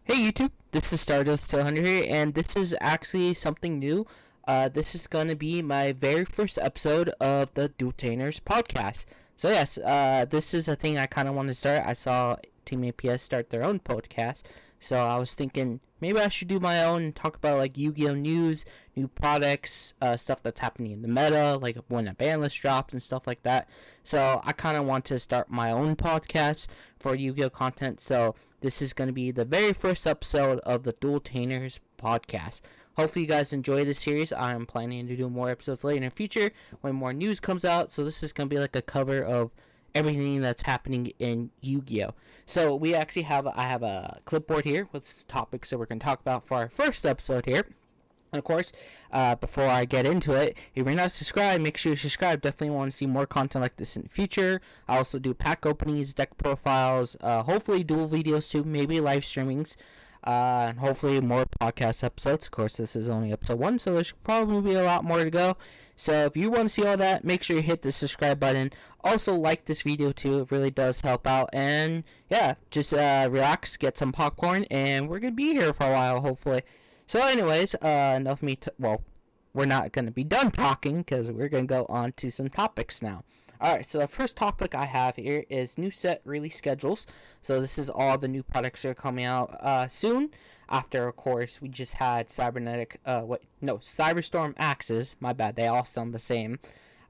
Hey YouTube, this is Stardust 200 here, and this is actually something new. This is going to be my very first episode of the DuelTainers Podcast. So yes, this is a thing I kind of want to start. I saw Team APS start their own podcast, so I was thinking maybe I should do my own and talk about like Yu-Gi-Oh news, new products, stuff that's happening in the meta, like when a ban list drops and stuff like that. So I kind of want to start my own podcast for Yu-Gi-Oh content. So this is going to be the very first episode of the DuelTainers Podcast. Hopefully you guys enjoy this series. I'm planning to do more episodes later in the future when more news comes out. So this is going to be like a cover of everything that's happening in Yu-Gi-Oh. So I have a clipboard here with topics that we're going to talk about for our first episode here. And of course, before I get into it, if you're not subscribed, make sure you subscribe. Definitely want to see more content like this in the future. I also do pack openings, deck profiles, hopefully dual videos too, maybe live streamings, and hopefully more podcast episodes. Of course, this is only episode 1, so there's probably be a lot more to go. So if you want to see all that, make sure you hit the subscribe button. Also like this video too, it really does help out. And yeah, just relax, get some popcorn, and we're going to be here for a while, hopefully. So anyways, enough of me we're not going to be done talking because we're going to go on to some topics now. Alright, so the first topic I have here is new set release schedules. So this is all the new products that are coming out soon. After, of course, we just had Cyberstorm Axes. My bad, they all sound the same.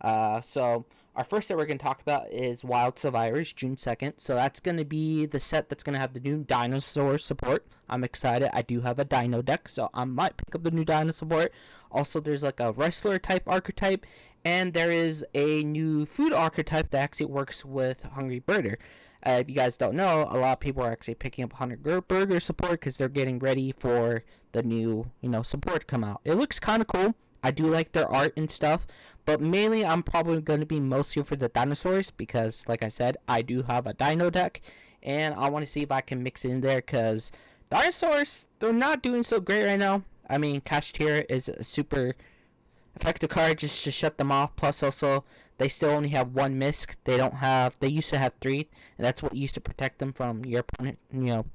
So our first set we're going to talk about is Wild Survivors, June 2nd. So that's going to be the set that's going to have the new dinosaur support. I'm excited. I do have a dino deck, so I might pick up the new dino support. Also, there's like a wrestler type archetype, and there is a new food archetype that actually works with Hungry Birder. If you guys don't know, a lot of people are actually picking up Hungry Burger support because they're getting ready for the new, support to come out. It looks kind of cool. I do like their art and stuff, but mainly I'm probably going to be mostly for the dinosaurs because, like I said, I do have a dino deck, and I want to see if I can mix it in there because dinosaurs, they're not doing so great right now. I mean, Cashier is a super effective card just to shut them off. Plus, also, they still only have one misc. They used to have 3, and that's what used to protect them from your opponent,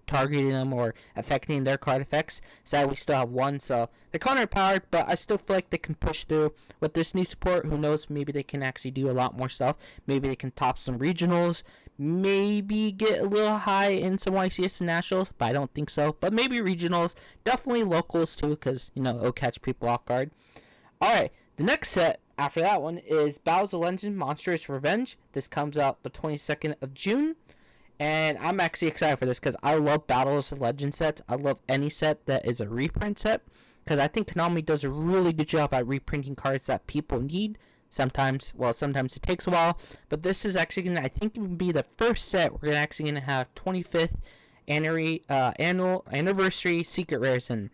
targeting them or affecting their card effects. Sadly, we still have 1, so they're kind of powered, but I still feel like they can push through. With this new support, who knows, maybe they can actually do a lot more stuff. Maybe they can top some regionals, maybe get a little high in some YCS and nationals, but I don't think so. But maybe regionals, definitely locals too, because, it'll catch people off guard. Alright, the next set after that one is Battles of Legend Monstrous Revenge. This comes out the 22nd of June. And I'm actually excited for this because I love Battles of Legend sets. I love any set that is a reprint set because I think Konami does a really good job at reprinting cards that people need. Sometimes it takes a while. But this is actually going to, I think, be the first set we're actually going to have 25th annual anniversary secret rares in.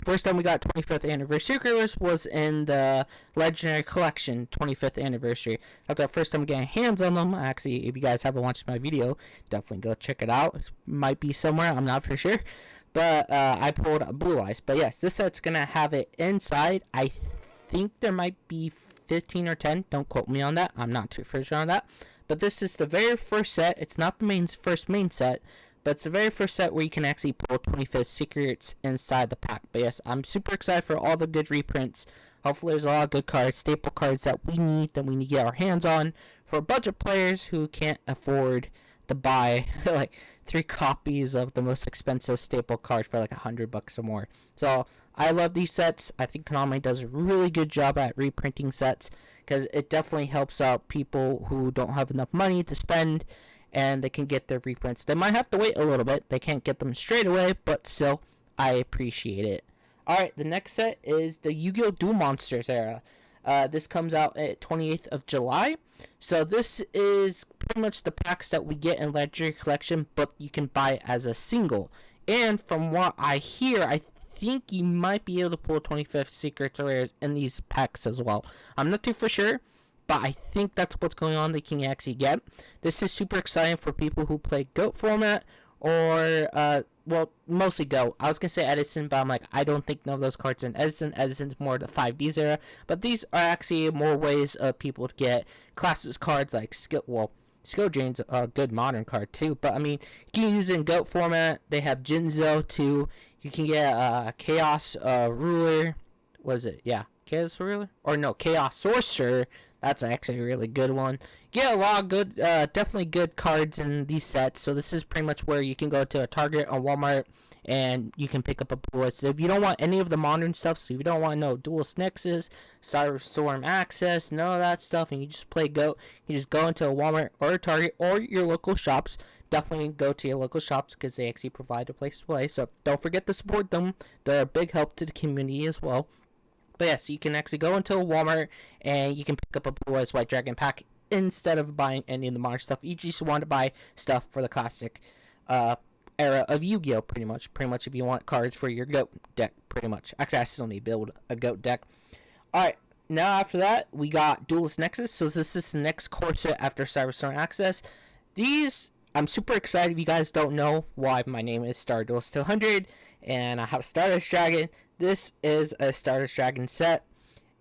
First time we got 25th anniversary secret rares was in the Legendary Collection 25th anniversary. That's our first time getting hands on them. Actually, if you guys haven't watched my video, definitely go check it out. It might be somewhere, I'm not for sure. But I pulled Blue Eyes. But yes, this set's going to have it inside. I think there might be 15 or 10. Don't quote me on that. I'm not too sure on that. But this is the very first set. It's not the first main set. But it's the very first set where you can actually pull 25th secrets inside the pack. But yes, I'm super excited for all the good reprints. Hopefully there's a lot of good cards, staple cards that we need to get our hands on for budget players who can't afford to buy like 3 copies of the most expensive staple card for like $100 or more. So I love these sets. I think Konami does a really good job at reprinting sets because it definitely helps out people who don't have enough money to spend, and they can get their reprints. They might have to wait a little bit. They can't get them straight away, but still, I appreciate it. Alright, the next set is the Yu-Gi-Oh! Duel Monsters era. This comes out at 28th of July. So this is pretty much the packs that we get in Legendary Collection, but you can buy as a single. And from what I hear, I think you might be able to pull 25th secrets or rares in these packs as well. I'm not too for sure, but I think that's what's going on. They can actually get. This is super exciting for people who play GOAT format or, mostly GOAT. I was going to say Edison, but I'm like, I don't think none of those cards are in Edison. Edison's more the 5Ds era. But these are actually more ways of people to get classes cards like Skill Drain's a good modern card too, but I mean, you can use it in GOAT format. They have Jinzo too. You can get Chaos Ruler. What is it? Yeah, Chaos Ruler? Or no, Chaos Sorcerer. That's actually a really good one. Get a lot of good, definitely good cards in these sets. So this is pretty much where you can go to a Target or Walmart and you can pick up a Blue. So if you don't want any of the modern stuff, so if you don't want no Duelist Nexus, Starstorm Access, none of that stuff, and you just play GOAT, you just go into a Walmart or a Target or your local shops. Definitely go to your local shops because they actually provide a place to play. So don't forget to support them. They're a big help to the community as well. But yes, you can actually go into a Walmart and you can pick up a Blue Eyes White Dragon pack instead of buying any of the modern stuff. You just want to buy stuff for the classic era of Yu-Gi-Oh! Pretty much if you want cards for your GOAT deck, pretty much. Actually, I still need to build a GOAT deck. Alright, now after that, we got Duelist Nexus. So this is the next core set after Cyberstorm Access. These, I'm super excited. If you guys don't know why my name is Star Duelist 200 and I have Stardust Dragon, this is a Stardust Dragon set.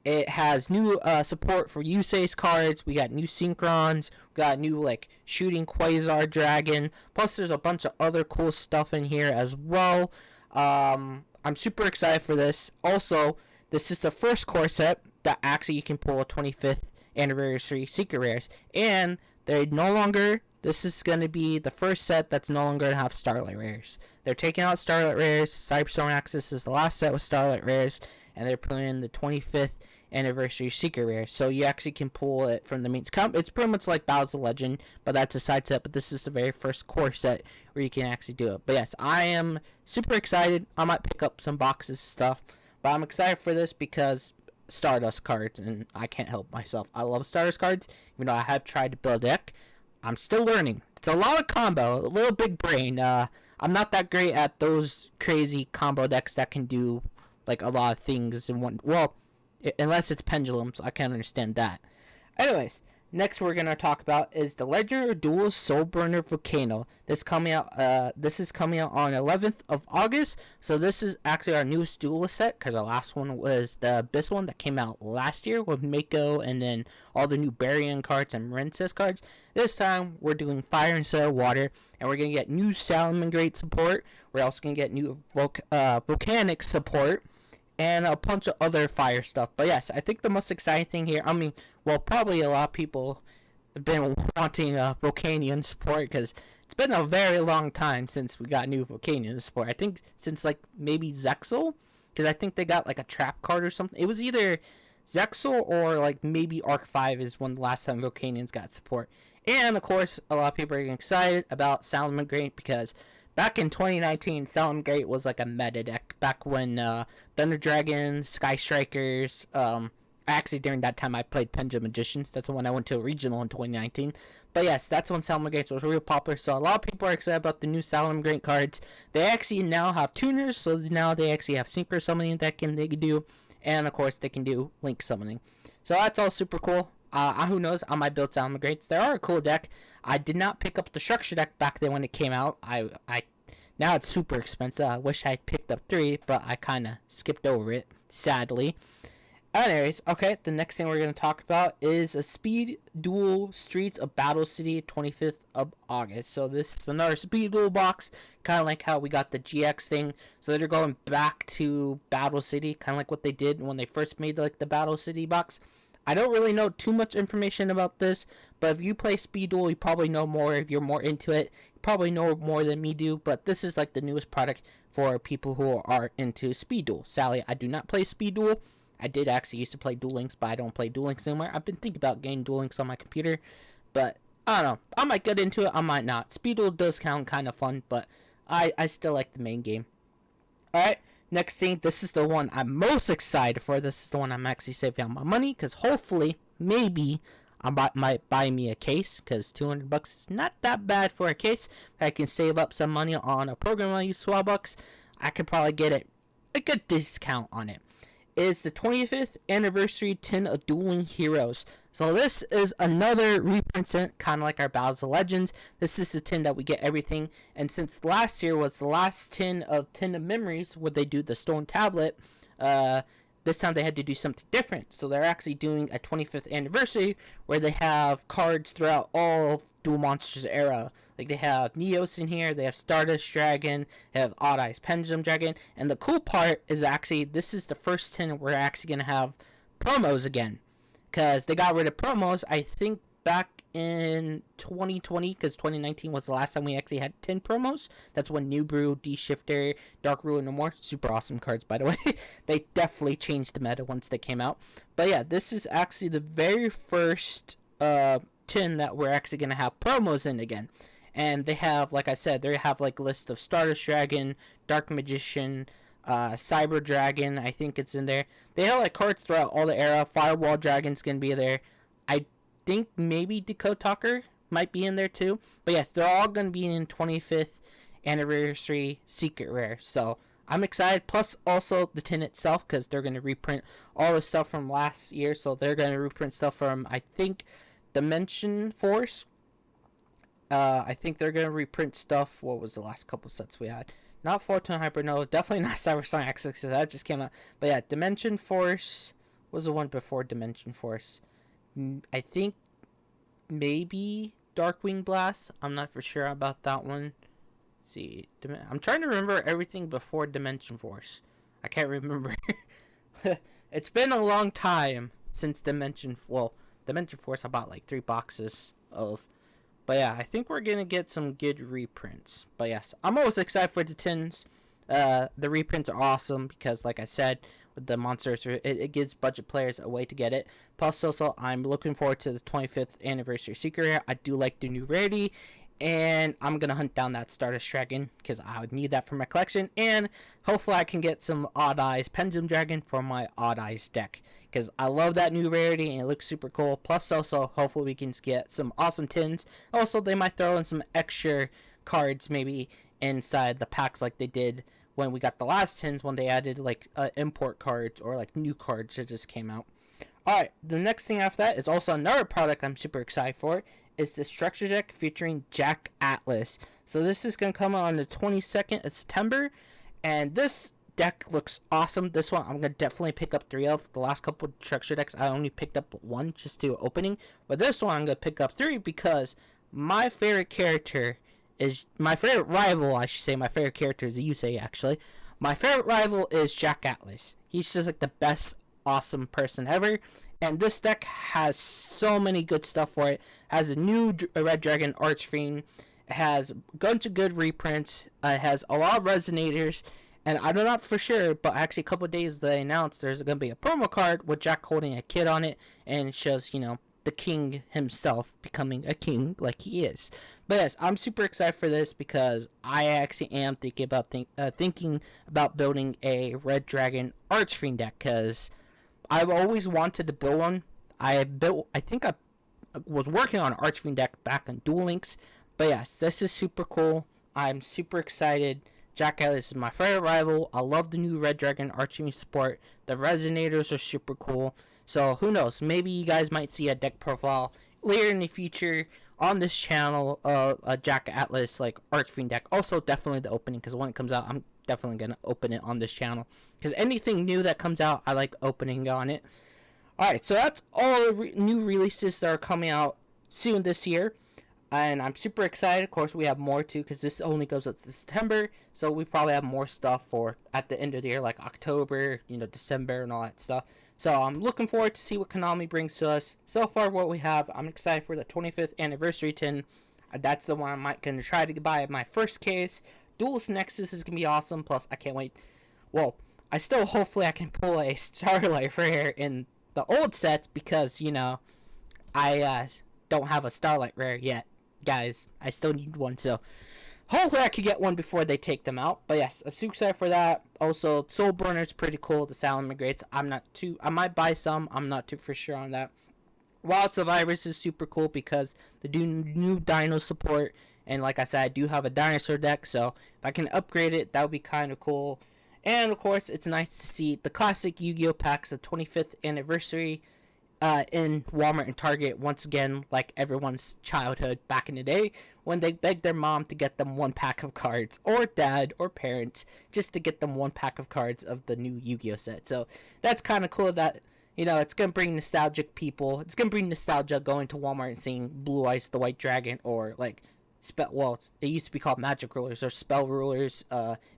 It has new support for Yusei's cards. We got new Synchrons. We got new like shooting Quasar Dragon. Plus there's a bunch of other cool stuff in here as well. I'm super excited for this. Also, this is the first core set that actually you can pull a 25th anniversary secret rares. And they're no longer, this is going to be the first set that's no longer going to have Starlight rares. They're taking out Starlight rares. Cyberstorm Access is the last set with Starlight rares. And they're putting in the 25th anniversary secret rare, so you actually can pull it from the main. It's pretty much like Battles of Legend, but that's a side set. But this is the very first core set where you can actually do it. But yes, I am super excited. I might pick up some boxes and stuff, but I'm excited for this because Stardust cards, and I can't help myself. I love Stardust cards, even though I have tried to build a deck. I'm still learning. It's a lot of combo, a little big brain. I'm not that great at those crazy combo decks that can do like a lot of things in one. Well, unless it's pendulums, I can't understand that. Anyways, next we're gonna talk about is the Legendary Duel Soulburner Volcano. This is coming out on 11th of August. So this is actually our newest duelist set because our last one was the Abyss one that came out last year with Mako and then all the new Barian cards and Princess cards. This time we're doing Fire instead of Water, and we're gonna get new Salamangreat support. We're also gonna get new Volcanic support. And a bunch of other fire stuff. But yes, I think the most exciting thing here, I mean, well, probably a lot of people have been wanting Volcanion support because it's been a very long time since we got new Volcanion support. I think since like maybe Zexal, because I think they got like a trap card or something. It was either Zexal or like maybe Arc 5 is when the last time Volcanions got support. And of course, a lot of people are getting excited about Salamangreat because back in 2019, Salamangreat was like a meta deck. Back when Thunder Dragons, Sky Strikers, actually during that time I played Pendulum Magicians. That's the one I went to a regional in 2019. But yes, that's when Salamangreat was real popular. So a lot of people are excited about the new Salamangreat cards. They actually now have tuners, so now they actually have synchro summoning that they can do. And of course, they can do link summoning. So that's all super cool. Who knows? I might build Salamangreats. They are a cool deck. I did not pick up the structure deck back then when it came out. Now it's super expensive. I wish I had picked up 3, but I kind of skipped over it, sadly. Anyways, okay, the next thing we're going to talk about is a Speed Duel Streets of Battle City, 25th of August. So this is another Speed Duel box, kind of like how we got the GX thing. So they're going back to Battle City, kind of like what they did when they first made like the Battle City box. I don't really know too much information about this, but if you play Speed Duel, you probably know more. If you're more into it, you probably know more than me do, but this is like the newest product for people who are into Speed Duel. Sadly, I do not play Speed Duel. I did actually used to play Duel Links, but I don't play Duel Links anymore. I've been thinking about getting Duel Links on my computer, but I don't know. I might get into it, I might not. Speed Duel does sound kind of fun, but I still like the main game. Alright. Next thing, this is the one I'm most excited for. This is the one I'm actually saving out my money because hopefully, maybe, might buy me a case because $200 is not that bad for a case. If I can save up some money on a program I use Swellbucks, I could probably get a good discount on it. It's the 25th anniversary tin of Dueling Heroes. So this is another reprint set, kind of like our Battles of Legends. This is the tin that we get everything. And since last year was the last tin of Memories, where they do the Stone Tablet, this time they had to do something different. So they're actually doing a 25th anniversary where they have cards throughout all of Duel Monsters era. Like they have Neos in here, they have Stardust Dragon, they have Odd Eyes Pendulum Dragon, and the cool part is actually this is the first tin we're actually gonna have promos again, because they got rid of promos. I think back in 2020, because 2019 was the last time we actually had 10 promos. That's when New Brew, D-Shifter, Dark Ruler, No More. Super awesome cards, by the way. They definitely changed the meta once they came out. But yeah, this is actually the very first 10 that we're actually going to have promos in again. And they have, like I said, they have like a list of Stardust Dragon, Dark Magician, Cyber Dragon, I think it's in there. They have like cards throughout all the era. Firewall Dragon's going to be there. I think maybe Decode Talker might be in there too. But yes, they're all going to be in 25th anniversary secret rare. So I'm excited. Plus also the tin itself, because they're going to reprint all the stuff from last year. So they're going to reprint stuff from, I think, Dimension Force. I think they're going to reprint stuff. What was the last couple sets we had? Not Photon Hyper, no. Definitely not Cybersonic X, because that just came out. But yeah, Dimension Force was the one before Dimension Force. I think maybe Darkwing Blast. I'm not for sure about that one. Let's see, I'm trying to remember everything before Dimension Force. I can't remember. It's been a long time since Dimension Force. I bought like 3 boxes of. But yeah, I think we're gonna get some good reprints. But yes, I'm always excited for the tins. The reprints are awesome because, like I said, with the monsters, it gives budget players a way to get it. Plus, also, I'm looking forward to the 25th anniversary secret rare. I do like the new rarity, and I'm gonna hunt down that Stardust Dragon because I would need that for my collection. And hopefully, I can get some Odd Eyes Pendulum Dragon for my Odd Eyes deck because I love that new rarity and it looks super cool. Plus, also, hopefully, we can get some awesome tins. Also, they might throw in some extra cards maybe inside the packs like they did when we got the last tins, when they added like import cards or like new cards that just came out. Alright, the next thing after that is also another product I'm super excited for, is the structure deck featuring Jack Atlas. So this is going to come out on the 22nd of September, and this deck looks awesome. This one I'm going to definitely pick up 3 of. The last couple of structure decks I only picked up 1 just to opening, but this one I'm going to pick up 3 because my favorite character is my favorite rival. I should say my favorite character is Yusei, actually. My favorite rival is Jack Atlas. He's just like the best awesome person ever, and this deck has so many good stuff for it. Has a new Red Dragon Archfiend. It has a bunch of good reprints. It has a lot of resonators, and I'm not for sure, but actually a couple of days they announced there's going to be a promo card with Jack holding a kid on it, and it shows, you know, the king himself becoming a king like he is. But yes, I'm super excited for this because I actually am thinking about building a Red Dragon Archfiend deck, because I've always wanted to build one. I think I was working on an Archfiend deck back on Duel Links. But yes, this is super cool. I'm super excited. Jack Atlas is my favorite rival. I love the new Red Dragon Archfiend support. The resonators are super cool. So who knows? Maybe you guys might see a deck profile later in the future on this channel of a Jack Atlas like Archfiend deck. Also, definitely the opening, because when it comes out, I'm definitely gonna open it on this channel, because anything new that comes out, I like opening on it. Alright, so that's all the new releases that are coming out soon this year, and I'm super excited. Of course, we have more too, because this only goes up to September, so we probably have more stuff for at the end of the year, like October, you know, December and all that stuff. So I'm looking forward to see what Konami brings to us. So far, what we have, I'm excited for the 25th anniversary tin. That's the one I'm going to try to buy my first case. Duelist Nexus is going to be awesome. Plus, I can't wait. Well, hopefully I can pull a Starlight Rare in the old sets, because, you know, I don't have a Starlight Rare yet. Guys, I still need one, so hopefully I could get one before they take them out. But yes, I'm super excited for that. Also, Soul Burner's pretty cool. The Sound Migrates. I might buy some. I'm not too for sure on that. Wild Survivors is super cool because the new Dino support. And like I said, I do have a dinosaur deck, so if I can upgrade it, that would be kind of cool. And of course, it's nice to see the classic Yu-Gi-Oh packs, the 25th anniversary in Walmart and Target, once again, like everyone's childhood back in the day, when they begged their mom to get them one pack of cards, or dad, or parents, just to get them one pack of cards of the new Yu-Gi-Oh set. So that's kind of cool that, it's going to bring nostalgic people. It's going to bring nostalgia going to Walmart and seeing Blue Eyes the White Dragon, or like, it used to be called Magic Rulers, or Spell Rulers,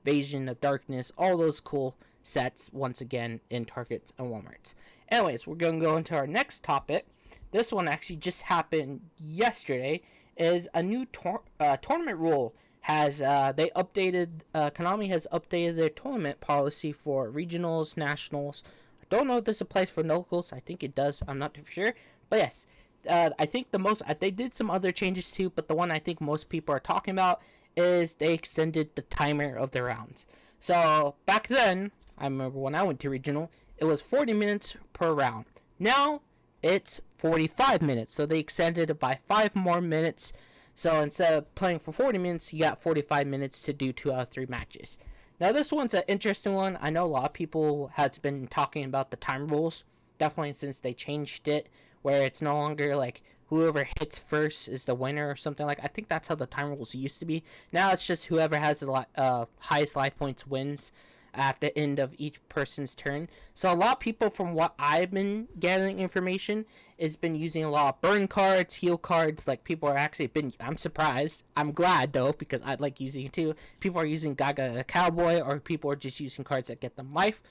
Invasion of Darkness, all those cool sets once again in Targets and Walmarts. Anyways, we're going to go into our next topic. This one actually just happened yesterday. Is a new tournament rule has Konami has updated their tournament policy for regionals, nationals. I don't know if this applies for locals. I think it does. I'm not too sure. But yes, I think they did some other changes too, but the one I think most people are talking about is they extended the timer of the rounds. So back then, I remember when I went to regional, it was 40 minutes per round. Now it's 45 minutes, so they extended it by 5 more minutes. So instead of playing for 40 minutes, you got 45 minutes to do 2 out of 3 matches. Now this one's an interesting one. I know a lot of people has been talking about the time rules, definitely since they changed it, where it's no longer like whoever hits first is the winner or something like. I think that's how the time rules used to be. Now it's just whoever has the highest life points wins at the end of each person's turn. So a lot of people, from what I've been gathering information, has been using a lot of burn cards, heal cards. Like, people are actually I'm surprised. I'm glad though, because I like using it too. People are using Gaga the Cowboy, or people are just using cards that get them life.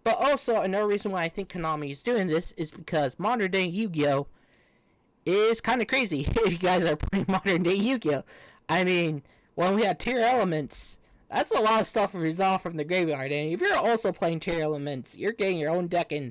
But also another reason why I think Konami is doing this is because modern day Yu-Gi-Oh is kind of crazy. If you guys are playing modern day Yu-Gi-Oh, I mean, when we had tier elements, that's a lot of stuff resolved from the graveyard. And if you're also playing tier elements, you're getting your own deck, and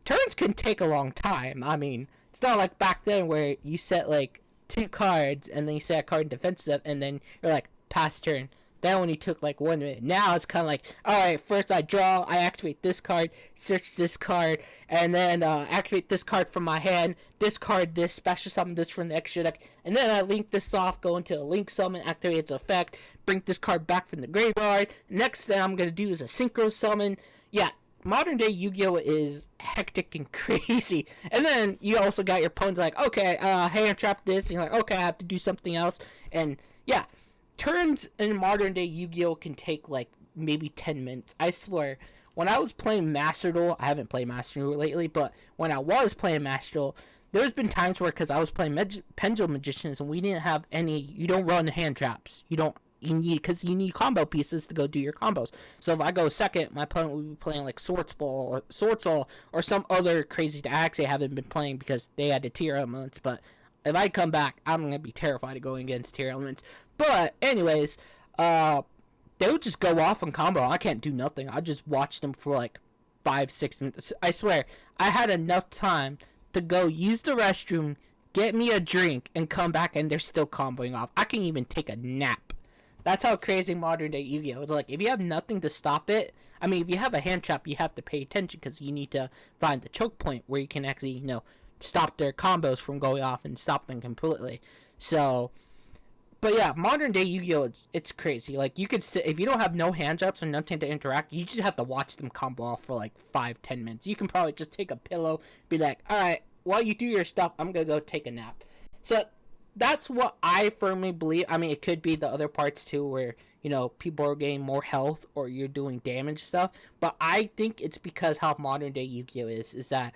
turns can take a long time. I mean, it's not like back then where you set like 2 cards and then you set a card in defensive and then you're like, pass turn. That only took like 1 minute. Now it's kind of like, alright, first I draw, I activate this card, search this card, and then activate this card from my hand, discard this, special summon this from the extra deck, and then I link this off, go into a link summon, activate its effect, bring this card back from the graveyard. Next thing I'm going to do is a synchro summon. Yeah, modern day Yu-Gi-Oh is hectic and crazy. And then you also got your opponent like, okay, hand trap this, and you're like, okay, I have to do something else. And yeah, turns in modern day Yu-Gi-Oh can take like maybe 10 minutes. I swear, when I was playing Master Duel, I haven't played Master Duel lately, but when I was playing Master Duel, there's been times where, because I was playing Pendulum Magicians and we didn't have any, you don't run hand traps. You need combo pieces to go do your combos. So if I go second, my opponent would be playing like Swordsall or some other crazy deck. I actually haven't been playing because they had the tier elements, but if I come back, I'm going to be terrified of going against tier elements. But anyways, they would just go off on combo. I can't do nothing. I just watch them for like 5-6 minutes. I swear, I had enough time to go use the restroom, get me a drink, and come back, and they're still comboing off. I can even take a nap. That's how crazy modern day Yu-Gi-Oh! It's like, if you have nothing to stop it, I mean, if you have a hand trap, you have to pay attention because you need to find the choke point where you can actually, stop their combos from going off and stop them completely. So, but yeah, modern day Yu-Gi-Oh! It's crazy. Like, you could sit, if you don't have no hand traps or nothing to interact, you just have to watch them combo off for like 5-10 minutes. You can probably just take a pillow, be like, alright, while you do your stuff, I'm gonna go take a nap. So, that's what I firmly believe. I mean, it could be the other parts too where, people are getting more health or you're doing damage stuff. But I think it's because how modern day Yu-Gi-Oh! is that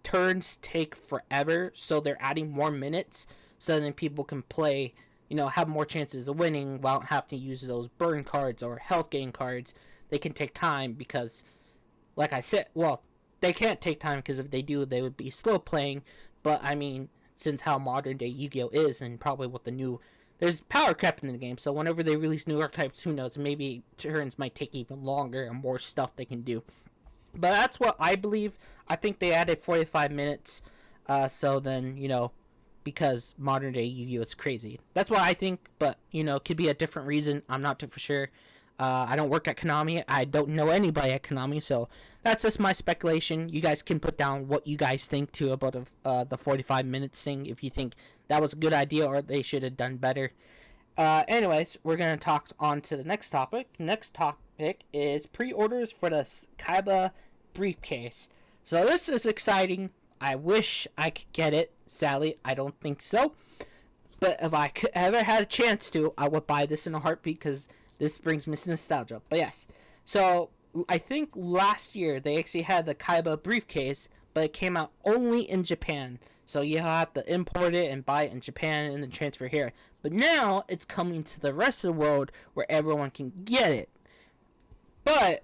turns take forever. So they're adding more minutes so then people can play, have more chances of winning without having to use those burn cards or health gain cards. They can take time because, like I said, well, they can't take time because if they do, they would be slow playing. But, I mean, since how modern day Yu-Gi-Oh! Is and probably what there's power creep in the game, so whenever they release new archetypes, who knows, maybe turns might take even longer and more stuff they can do. But that's what I believe. I think they added 45 minutes, so then, because modern day Yu-Gi-Oh! Is crazy. That's what I think, but, it could be a different reason. I'm not too for sure. I don't work at Konami. I don't know anybody at Konami, so that's just my speculation. You guys can put down what you guys think too about the 45 minutes thing, if you think that was a good idea or they should have done better. Anyways, we're going to talk on to the next topic. Next topic is pre-orders for the Kaiba briefcase. So this is exciting. I wish I could get it. Sadly, I don't think so. But if I could ever had a chance to, I would buy this in a heartbeat because this brings me nostalgia. But yes, so I think last year they actually had the Kaiba briefcase, but it came out only in Japan. So you have to import it and buy it in Japan and then transfer here. But now it's coming to the rest of the world where everyone can get it. But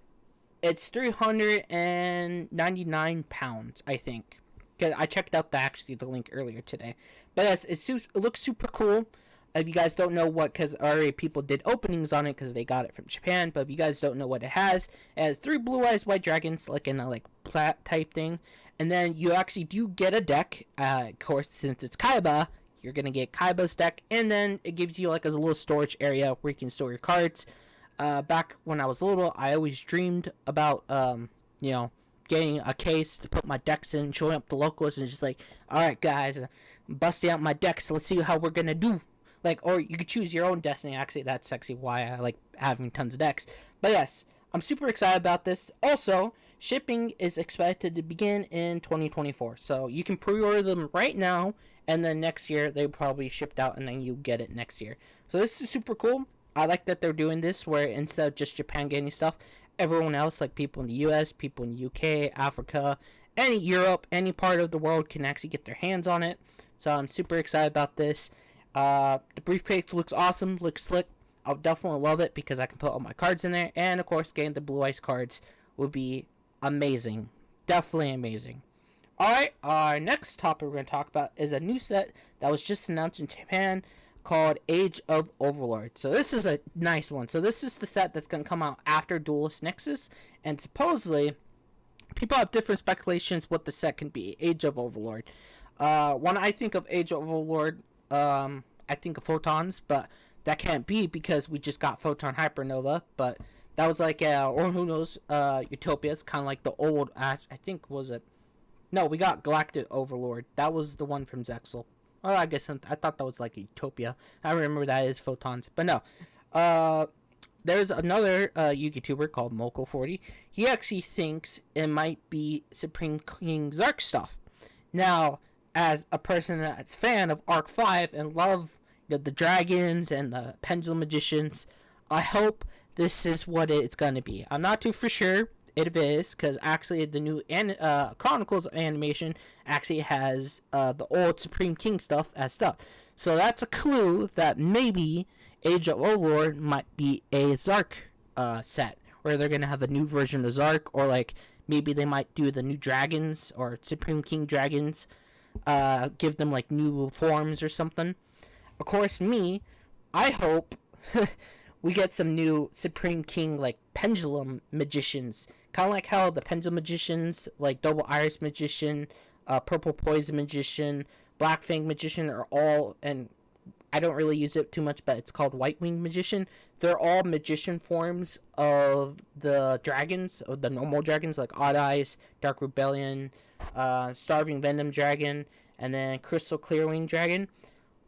it's £399, I think. Cause I checked out the link earlier today. But yes, it looks super cool. If you guys don't know what, because already people did openings on it because they got it from Japan. But if you guys don't know what it has 3 blue eyes white dragons, like in a like plat type thing. And then you actually do get a deck. Of course, since it's Kaiba, you're gonna get Kaiba's deck, and then it gives you like a little storage area where you can store your cards. Back when I was little, I always dreamed about getting a case to put my decks in, showing up the locals, and just like, all right, guys, I'm busting out my decks. Let's see how we're gonna do. Like, or you could choose your own destiny. Actually, that's actually why I like having tons of decks. But yes, I'm super excited about this. Also, shipping is expected to begin in 2024, so you can pre-order them right now, and then next year they probably shipped out, and then you get it next year. So this is super cool. I like that they're doing this, where instead of just Japan getting stuff, everyone else, like people in the US, people in the UK, Africa, any Europe, any part of the world can actually get their hands on it. So I'm super excited about this. The briefcase looks awesome, looks slick. I'll definitely love it because I can put all my cards in there. And of course, getting the Blue Ice cards would be amazing. Definitely amazing. Alright, our next topic we're going to talk about is a new set that was just announced in Japan called Age of Overlord. So this is a nice one. So this is the set that's going to come out after Duelist Nexus. And supposedly, people have different speculations what the set can be. Age of Overlord. When I think of Age of Overlord, I think of Photons, but that can't be because we just got Photon Hypernova. But that was like, or who knows, Utopia. It's kind of like the old, I think, was it? No, we got Galactic Overlord. That was the one from Zexal. Oh, I guess I thought that was like Utopia. I remember that is Photons. But no. There's another YouTuber called Mokel40. He actually thinks it might be Supreme King Zark stuff. Now, as a person that's fan of Arc 5 and love the dragons and the Pendulum Magicians, I hope this is what it's going to be. I'm not too for sure if it is, because actually the new Chronicles animation actually has the old Supreme King stuff as stuff. So that's a clue that maybe Age of Overlord might be a Zark set, where they're going to have a new version of Zark, or like maybe they might do the new dragons or Supreme King dragons, give them like new forms or something. Of course, I hope we get some new Supreme King like Pendulum Magicians, kind of like how the Pendulum Magicians, like Double Iris Magician, Purple Poison Magician, Black Fang Magician are all, and I don't really use it too much, but it's called White Wing Magician. They're all magician forms of the dragons, of the normal dragons, like Odd Eyes, Dark Rebellion, Starving Venom Dragon, and then Crystal Clearwing Dragon.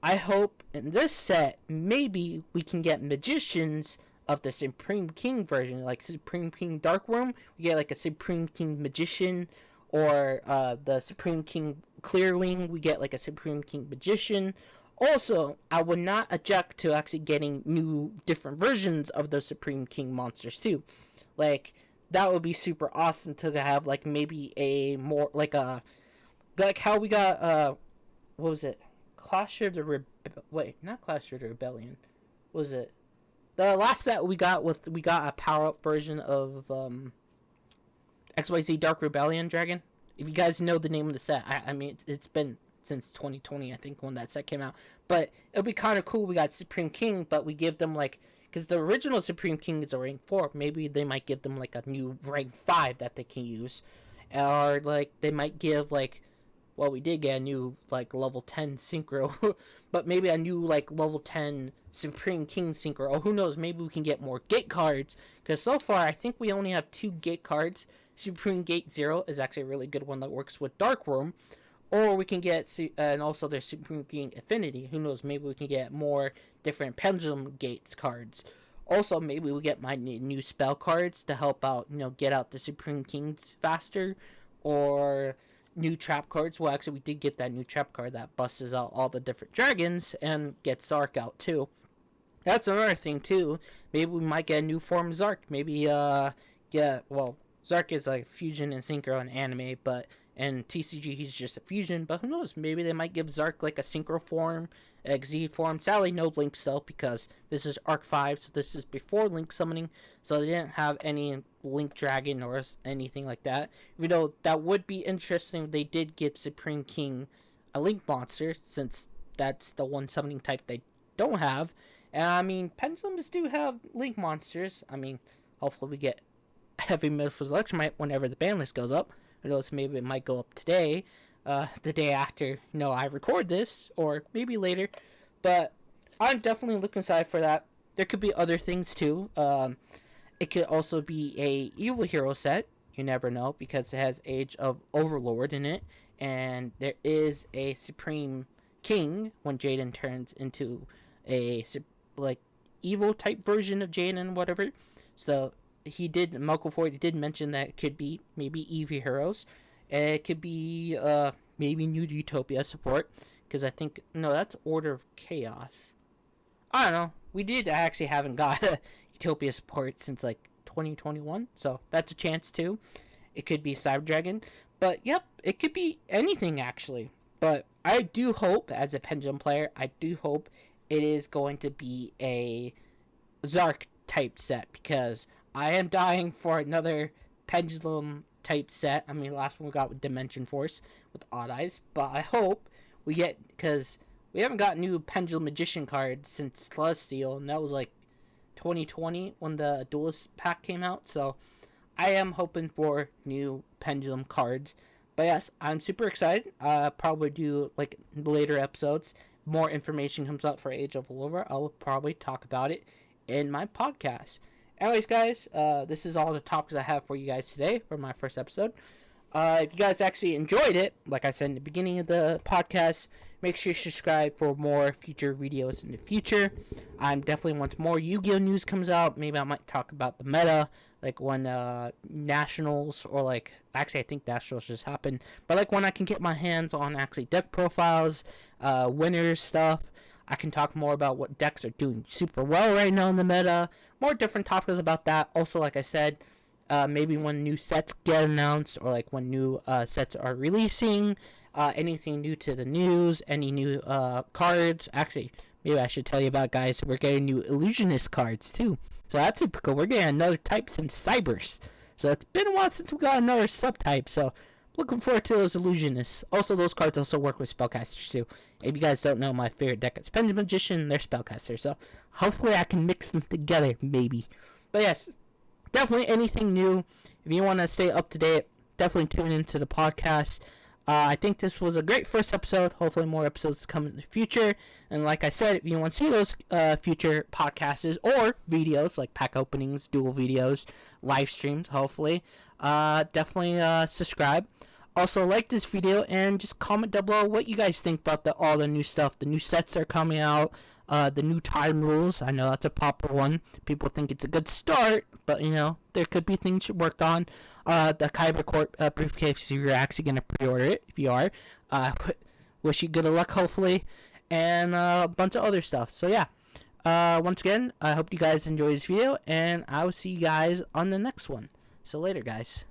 I hope in this set, maybe we can get magicians of the Supreme King version, like Supreme King Dark Worm. We get like a Supreme King Magician, or the Supreme King Clearwing, we get like a Supreme King Magician. Also, I would not object to actually getting new, different versions of the Supreme King monsters too. Like, that would be super awesome to have, like, maybe a more, like how we got, what was it? Clash of the not Clash of the Rebellion. What was it? The last set we got a power-up version of, XYZ Dark Rebellion Dragon. If you guys know the name of the set, I mean, it's been since 2020, I think, when that set came out. But it'll be kind of cool. We got Supreme King, but we give them, like, because the original Supreme King is a rank 4. Maybe they might give them, like, a new rank 5 that they can use. Or, like, they might give, like, well, we did get a new, like, level 10 Synchro. But maybe a new, like, level 10 Supreme King Synchro. Or who knows, maybe we can get more gate cards. Because so far, I think we only have 2 gate cards. Supreme Gate 0 is actually a really good one that works with Dark Worm. Or we can get, and also there's Supreme King Affinity. Who knows, maybe we can get more different Pendulum Gates cards. Also, maybe we get my new spell cards to help out, get out the Supreme Kings faster. Or new trap cards. Well, actually, we did get that new trap card that busts out all the different dragons and gets Zark out too. That's another thing too. Maybe we might get a new form of Zark. Maybe Zark is like fusion and synchro in anime, but in TCG he's just a fusion. But who knows? Maybe they might give Zark like a synchro form, Exceed form. Sadly, no Link still because this is Arc 5, so this is before Link summoning, so they didn't have any Link Dragon or anything like that. Even though that would be interesting, they did give Supreme King a Link monster, since that's the one summoning type they don't have. And I mean, Pendulums do have Link monsters. I mean, hopefully we get Heavy Metal Electromite whenever the ban list goes up. Who knows, maybe it might go up today. The day after, I record this, or maybe later, but I'm definitely looking aside for that. There could be other things too. It could also be a evil hero set. You never know, because it has Age of Overlord in it, and there is a Supreme King when Jaden turns into a evil type version of Jaden, whatever. So Malcolm Ford did mention that it could be maybe evil heroes. It could be maybe new Utopia support, because I think, no, that's Order of Chaos. I don't know. I actually haven't got Utopia support since 2021, so that's a chance too. It could be Cyber Dragon, but yep, it could be anything actually. But I do hope, as a Pendulum player, it is going to be a Zark type set, because I am dying for another Pendulum type set. I mean, the last one we got with Dimension Force with Odd Eyes, but I hope we get, because we haven't got new Pendulum Magician cards since Celestial, and that was 2020 when the Duelist pack came out. So I am hoping for new Pendulum cards. But yes, I'm super excited. Probably do later episodes. More information comes out for Age of Overlord, I will probably talk about it in my podcast. Anyways, guys, this is all the topics I have for you guys today for my first episode. If you guys actually enjoyed it, like I said in the beginning of the podcast, make sure you subscribe for more future videos in the future. I'm definitely, once more Yu-Gi-Oh! News comes out, maybe I might talk about the meta, when Nationals, or actually I think Nationals just happened, but when I can get my hands on actually deck profiles, winners stuff. I can talk more about what decks are doing super well right now in the meta. More different topics about that. Also, like I said, maybe when new sets get announced, or when new sets are releasing. Anything new to the news. Any new cards. Actually, maybe I should tell you about, guys, we're getting new Illusionist cards too. So that's super cool. We're getting another type since Cybers. So it's been a while since we got another subtype. So looking forward to those Illusionists. Also, those cards also work with Spellcasters too. If you guys don't know, my favorite deck is Pendulum Magician, and they're Spellcasters. So hopefully I can mix them together, maybe. But yes, definitely anything new. If you want to stay up to date, definitely tune into the podcast. I think this was a great first episode. Hopefully more episodes to come in the future. And like I said, if you want to see those future podcasts or videos, like pack openings, dual videos, live streams, hopefully, definitely subscribe. Also, like this video and just comment down below what you guys think about all the new stuff. The new sets are coming out. The new time rules. I know that's a popular one. People think it's a good start, but there could be things worked on. The Kyber Corp briefcase, if you're actually going to pre-order it. If you are, wish you good luck, hopefully, and a bunch of other stuff. So yeah, once again, I hope you guys enjoy this video, and I will see you guys on the next one. So later, guys.